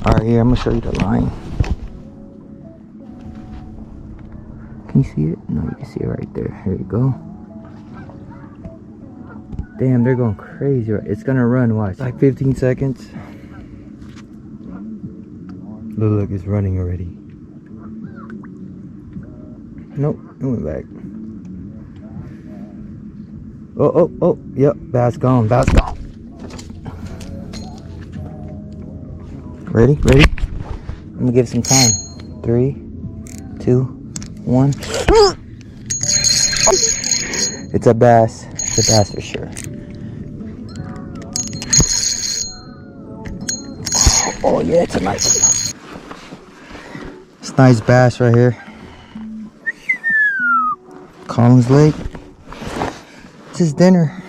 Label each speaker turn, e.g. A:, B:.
A: Alright, here, I'm gonna show you the line. Can you see it? No, you can see it right there. Here you go. Damn, they're going crazy. It's gonna run, watch. Like 15 seconds. Look, it's running already. Nope, it went back. Oh, yep, bass gone, bass gone. Ready? I'm gonna give it some time. 3, 2, 1. It's a bass. It's a bass for sure. Oh yeah, it's a nice one. It's a nice bass right here. Collins Lake. It's his dinner.